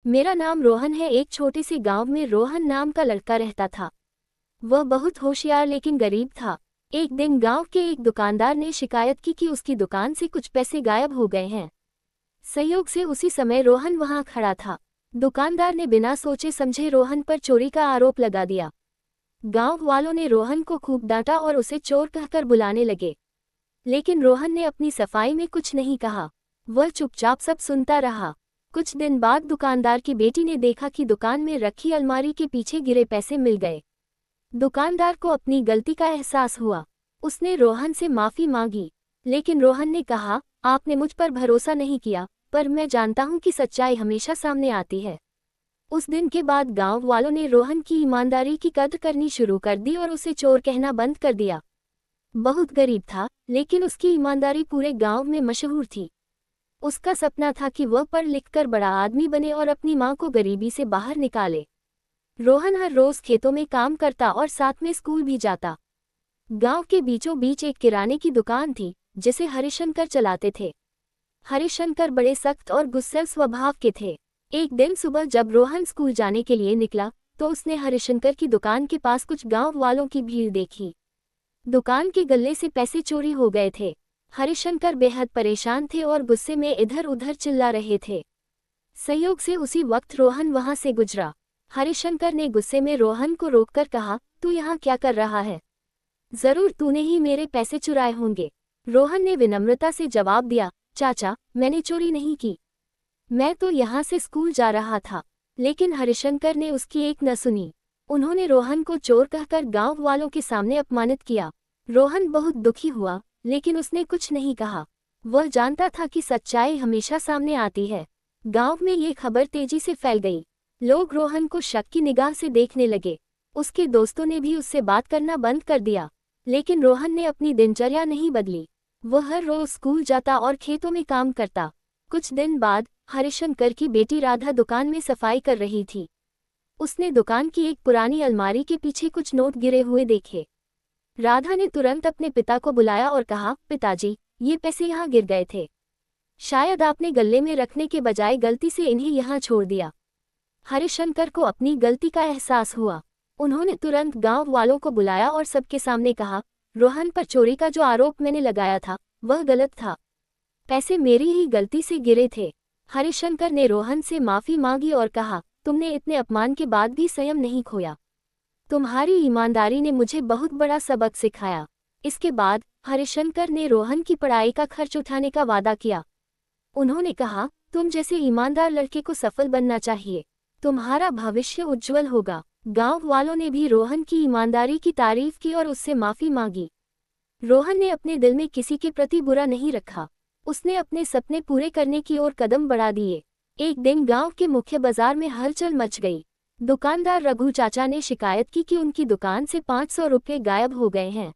मेरा नाम रोहन है। एक छोटे से गांव में रोहन नाम का लड़का रहता था। वह बहुत होशियार लेकिन गरीब था। एक दिन गांव के एक दुकानदार ने शिकायत की कि उसकी दुकान से कुछ पैसे गायब हो गए हैं। संयोग से उसी समय रोहन वहां खड़ा था। दुकानदार ने बिना सोचे समझे रोहन पर चोरी का आरोप लगा दिया। गांव वालों ने रोहन को खूब डांटा और उसे चोर कहकर बुलाने लगे। लेकिन रोहन ने अपनी सफाई में कुछ नहीं कहा। वह चुपचाप सब सुनता रहा। कुछ दिन बाद दुकानदार की बेटी ने देखा कि दुकान में रखी अलमारी के पीछे गिरे पैसे मिल गए। दुकानदार को अपनी गलती का एहसास हुआ। उसने रोहन से माफी मांगी, लेकिन रोहन ने कहा, आपने मुझ पर भरोसा नहीं किया, पर मैं जानता हूं कि सच्चाई हमेशा सामने आती है। उस दिन के बाद गांव वालों ने रोहन की ईमानदारी की कद्र करनी शुरू कर दी और उसे चोर कहना बंद कर दिया। बहुत गरीब था, लेकिन उसकी ईमानदारी पूरे गांव में मशहूर थी। उसका सपना था कि वह पढ़ लिखकर बड़ा आदमी बने और अपनी मां को गरीबी से बाहर निकाले। रोहन हर रोज खेतों में काम करता और साथ में स्कूल भी जाता। गांव के बीचों बीच एक किराने की दुकान थी, जिसे हरिशंकर चलाते थे। हरिशंकर बड़े सख्त और गुस्सैल स्वभाव के थे। एक दिन सुबह जब रोहन स्कूल जाने के लिए निकला, तो उसने हरिशंकर की दुकान के पास कुछ गांव वालों की भीड़ देखी। दुकान के गल्ले से पैसे चोरी हो गए थे। हरिशंकर बेहद परेशान थे और गुस्से में इधर उधर चिल्ला रहे थे। संयोग से उसी वक्त रोहन वहां से गुजरा। हरिशंकर ने गुस्से में रोहन को रोककर कहा, तू यहाँ क्या कर रहा है? जरूर तूने ही मेरे पैसे चुराए होंगे। रोहन ने विनम्रता से जवाब दिया, चाचा, मैंने चोरी नहीं की। मैं तो यहाँ से स्कूल जा रहा था। लेकिन हरिशंकर ने उसकी एक न सुनी। उन्होंने रोहन को चोर कहकर गांव वालों के सामने अपमानित किया। रोहन बहुत दुखी हुआ, लेकिन उसने कुछ नहीं कहा। वह जानता था कि सच्चाई हमेशा सामने आती है। गांव में ये खबर तेजी से फैल गई। लोग रोहन को शक की निगाह से देखने लगे। उसके दोस्तों ने भी उससे बात करना बंद कर दिया। लेकिन रोहन ने अपनी दिनचर्या नहीं बदली। वह हर रोज स्कूल जाता और खेतों में काम करता। कुछ दिन बाद हरिशंकर की बेटी राधा दुकान में सफाई कर रही थी। उसने दुकान की एक पुरानी अलमारी के पीछे कुछ नोट गिरे हुए देखे। राधा ने तुरंत अपने पिता को बुलाया और कहा, पिताजी, ये पैसे यहाँ गिर गए थे। शायद आपने गल्ले में रखने के बजाय गलती से इन्हें यहाँ छोड़ दिया। हरिशंकर को अपनी गलती का एहसास हुआ। उन्होंने तुरंत गांव वालों को बुलाया और सबके सामने कहा, रोहन पर चोरी का जो आरोप मैंने लगाया था, वह गलत था। पैसे मेरी ही गलती से गिरे थे। हरिशंकर ने रोहन से माफी मांगी और कहा, तुमने इतने अपमान के बाद भी संयम नहीं खोया। तुम्हारी ईमानदारी ने मुझे बहुत बड़ा सबक सिखाया। इसके बाद हरिशंकर ने रोहन की पढ़ाई का खर्च उठाने का वादा किया। उन्होंने कहा, तुम जैसे ईमानदार लड़के को सफल बनना चाहिए। तुम्हारा भविष्य उज्जवल होगा। गांव वालों ने भी रोहन की ईमानदारी की तारीफ की और उससे माफी मांगी। रोहन ने अपने दिल में किसी के प्रति बुरा नहीं रखा। उसने अपने सपने पूरे करने की ओर कदम बढ़ा दिए। एक दिन गांव के मुख्य बाजार में हलचल मच गई। दुकानदार रघु चाचा ने शिकायत की कि उनकी दुकान से 500 रुपये गायब हो गए हैं।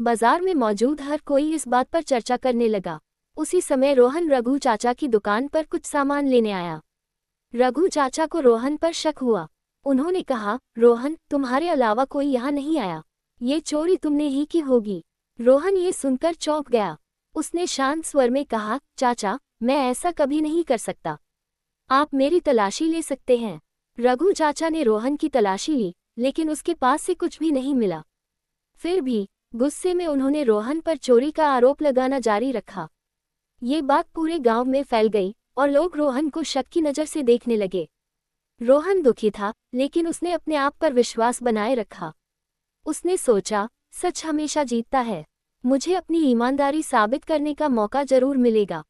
बाजार में मौजूद हर कोई इस बात पर चर्चा करने लगा। उसी समय रोहन रघु चाचा की दुकान पर कुछ सामान लेने आया। रघु चाचा को रोहन पर शक हुआ। उन्होंने कहा, रोहन, तुम्हारे अलावा कोई यहाँ नहीं आया। ये चोरी तुमने ही की होगी। रोहन ये सुनकर चौंक गया। उसने शांत स्वर में कहा, चाचा, मैं ऐसा कभी नहीं कर सकता। आप मेरी तलाशी ले सकते हैं। रघु चाचा ने रोहन की तलाशी ली, लेकिन उसके पास से कुछ भी नहीं मिला। फिर भी गुस्से में उन्होंने रोहन पर चोरी का आरोप लगाना जारी रखा। ये बात पूरे गांव में फैल गई और लोग रोहन को शक की नज़र से देखने लगे। रोहन दुखी था, लेकिन उसने अपने आप पर विश्वास बनाए रखा। उसने सोचा, सच हमेशा जीतता है। मुझे अपनी ईमानदारी साबित करने का मौका जरूर मिलेगा।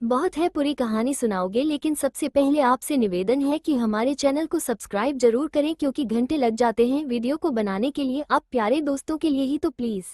बहुत है पूरी कहानी सुनाओगे, लेकिन सबसे पहले आपसे निवेदन है कि हमारे चैनल को सब्सक्राइब जरूर करें, क्योंकि घंटे लग जाते हैं वीडियो को बनाने के लिए। आप प्यारे दोस्तों के लिए ही तो प्लीज़।